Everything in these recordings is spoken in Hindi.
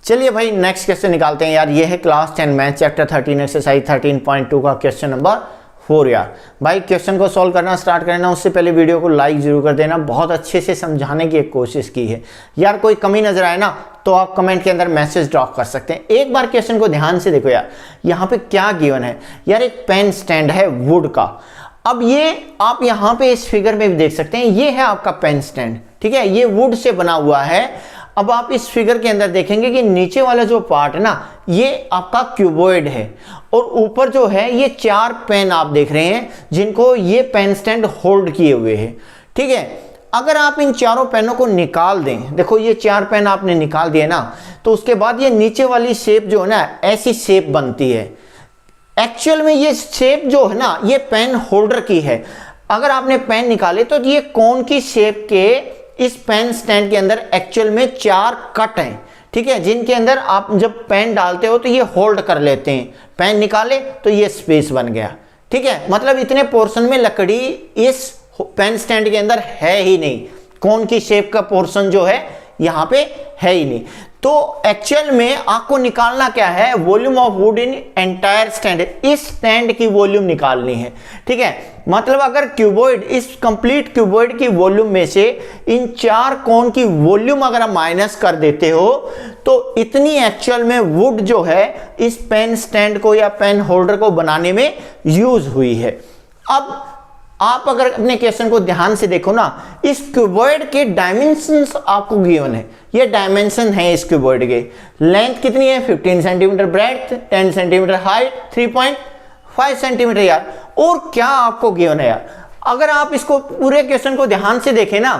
चलिए भाई नेक्स्ट क्वेश्चन निकालते हैं यार। ये है क्लास 10 मैथ चैप्टर 13 एक्सरसाइज 13.2 का क्वेश्चन नंबर 4 यार। भाई क्वेश्चन को सॉल्व करना स्टार्ट करना उससे पहले वीडियो को लाइक जरूर कर देना। बहुत अच्छे से समझाने की एक कोशिश की है यार। कोई कमी नजर आए ना तो आप कमेंट के अंदर मैसेज ड्रॉप कर सकते हैं। एक बार क्वेश्चन को ध्यान से देखो यार, यहाँ पे क्या गिवन है यार। एक पेन स्टैंड है वुड का। अब ये आप यहाँ पे इस फिगर में भी देख सकते हैं, ये है आपका पेन स्टैंड, ठीक है। ये वुड से बना हुआ है। अब आप इस फिगर के अंदर देखेंगे कि नीचे वाला जो पार्ट है ना, ये आपका क्यूबॉइड है और ऊपर जो है ये 4 पेन आप देख रहे हैं जिनको ये पेन स्टैंड होल्ड किए हुए है, ठीक है। अगर आप इन चारों पेनों को निकाल दें, देखो ये 4 पेन आपने निकाल दिए ना, तो उसके बाद ये नीचे वाली शेप जो है ना, ऐसी शेप बनती है। एक्चुअल में ये शेप जो है ना, ये पेन होल्डर की है। अगर आपने पेन निकाले तो ये कोन की शेप के इस पेन स्टैंड के अंदर एक्चुअल में 4 कट हैं, ठीक है, जिनके अंदर आप जब पेन डालते हो तो ये होल्ड कर लेते हैं। पेन निकाले तो ये स्पेस बन गया, ठीक है। मतलब इतने पोर्शन में लकड़ी इस पेन स्टैंड के अंदर है ही नहीं। कोन की शेप का पोर्शन जो है यहाँ पे है ही नहीं। तो एक्चुअल में आपको निकालना क्या है, volume of would in entire stand. इस स्टैंड की वॉल्यूम निकालनी है, ठीक है। मतलब अगर क्यूबॉइड, इस कंप्लीट क्यूबॉइड की वॉल्यूम में से इन 4 कोन की वॉल्यूम अगर आप माइनस कर देते हो तो इतनी एक्चुअल में वुड जो है इस पेन स्टैंड को या पेन होल्डर को बनाने में यूज हुई है। अब आप अगर अपने क्वेश्चन को ध्यान से देखो ना, इस क्यूबॉइड के डायमेंशंस आपको गिवन है। ये डायमेंशन है इस क्यूबॉइड के। लेंथ कितनी है 15 centimetre, breadth 10 centimetre, height 3.5 centimetre यार। और क्या आपको गिवन है यार। अगर आप इसको पूरे क्वेश्चन को ध्यान से देखें ना,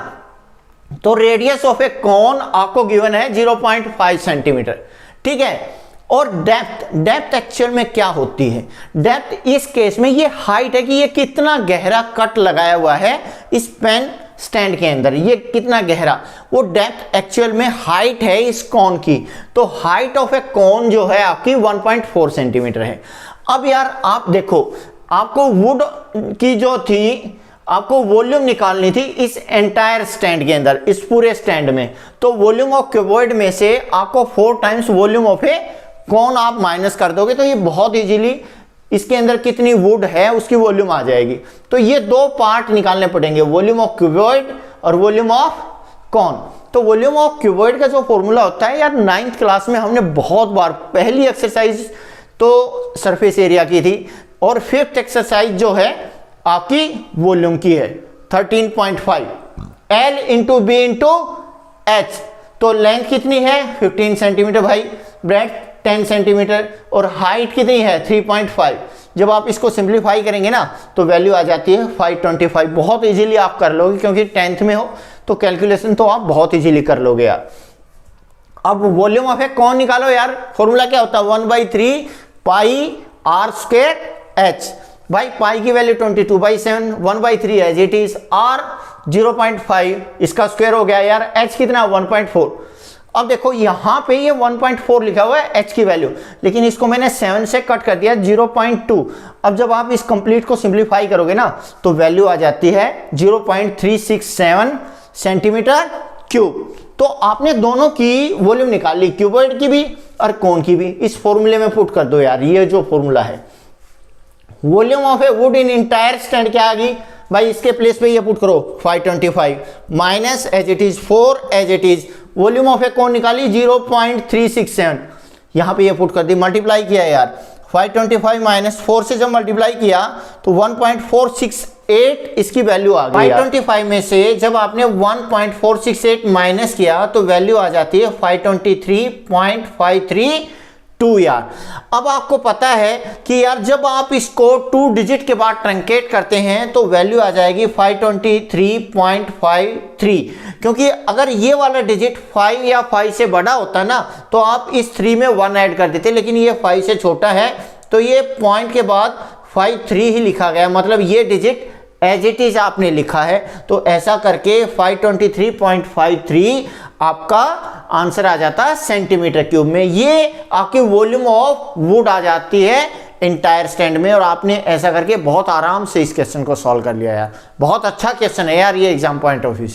तो रेडियस ऑफ ए कोन आपको गिवन है 0.5 सेंटीमीटर, ठीक है। और डेप्थ एक्चुअल में क्या होती है, डेप्थ इस केस में ये हाइट है कि ये कितना गहरा कट लगाया हुआ है इस पेन स्टैंड के अंदर, ये कितना गहरा, वो डेप्थ एक्चुअल में हाइट है इस कोन की। तो हाइट ऑफ ए कोन जो है आपकी 1.4 सेंटीमीटर है। अब यार आप देखो, आपको वुड की जो थी, आपको वॉल्यूम निकालनी थी इस एंटायर स्टैंड के अंदर, इस पूरे स्टैंड में। तो वॉल्यूम ऑफ क्यूबॉइड में से आपको 4 टाइम्स वॉल्यूम ऑफ ए कौन आप माइनस कर दोगे तो ये बहुत इजीली इसके अंदर कितनी वुड है उसकी वॉल्यूम आ जाएगी। तो ये 2 पार्ट निकालने पड़ेंगे, वॉल्यूम ऑफ क्यूबॉइड और वॉल्यूम ऑफ कौन। तो वॉल्यूम ऑफ क्यूबॉइड का जो फॉर्मूला होता है यार, 9th क्लास में हमने बहुत बार, पहली एक्सरसाइज तो सरफेस एरिया की थी और 5th एक्सरसाइज जो है आपकी वॉल्यूम की है 13.5 L into B into H. तो लेंथ कितनी है 15 सेंटीमीटर भाई, ब्रेड्थ 10 सेंटीमीटर और हाइट कितनी है 3.5। जब आप इसको सिंप्लीफाई करेंगे ना तो वैल्यू आ जाती है 525। बहुत इजीली आप कर लोगे क्योंकि 10th में हो तो कैलकुलेशन तो आप बहुत इजीली कर लोगे यार। अब वॉल्यूम ऑफ ए कौन निकालो यार, फॉर्मूला क्या होता है 1/3 पाई r स्क्वायर h। भाई पाई की value 22/7, 1/3 as it is, r 0.5 इसका स्क्वायर हो गया यार, h कितना 1.4। अब देखो यहाँ पे ये 1.4 लिखा हुआ है h की वैल्यू, लेकिन इसको मैंने 7 से कट कर दिया 0.2। अब जब आप इस कंप्लीट को सिंप्लीफाई करोगे ना तो वैल्यू आ जाती है 0.367 सेंटीमीटर क्यूब। तो आपने दोनों की वॉल्यूम निकाल ली, क्यूबॉइड की भी और कोन की भी। इस फॉर्मूले में पुट कर दो यार, ये जो फॉर्मूला है volume of A would in entire stand क्या आ गई भाई, इसके प्लेस पे ये पुट करो 525 minus as it is 4 as it is. Volume of a कौन निकाली 0.367, यहाँ पे ये पुट कर दी, मल्टीप्लाई किया यार 525 माइनस 4 से जब मल्टीप्लाई किया तो 1.468 इसकी वैल्यू आ गई। 525 में से जब आपने 1.468 माइनस किया तो वैल्यू आ जाती है 523.532 यार। अब आपको पता है कि यार जब आप इसको 2 डिजिट के बाद ट्रंकेट करते हैं तो वैल्यू आ जाएगी 523.53, क्योंकि अगर ये वाला डिजिट 5 या 5 से बड़ा होता ना तो आप इस 3 में 1 ऐड कर देते, लेकिन ये 5 से छोटा है तो ये पॉइंट के बाद 53 ही लिखा गया, मतलब ये डिजिट एज इट इज आपने लिखा है। तो ऐसा करके 523.53 आपका आंसर आ जाता है सेंटीमीटर क्यूब में। ये आपकी वॉल्यूम ऑफ वुड आ जाती है एंटायर स्टैंड में। और आपने ऐसा करके बहुत आराम से इस क्वेश्चन को सॉल्व कर लिया यार। बहुत अच्छा क्वेश्चन है यार ये एग्जाम पॉइंट ऑफ व्यू से।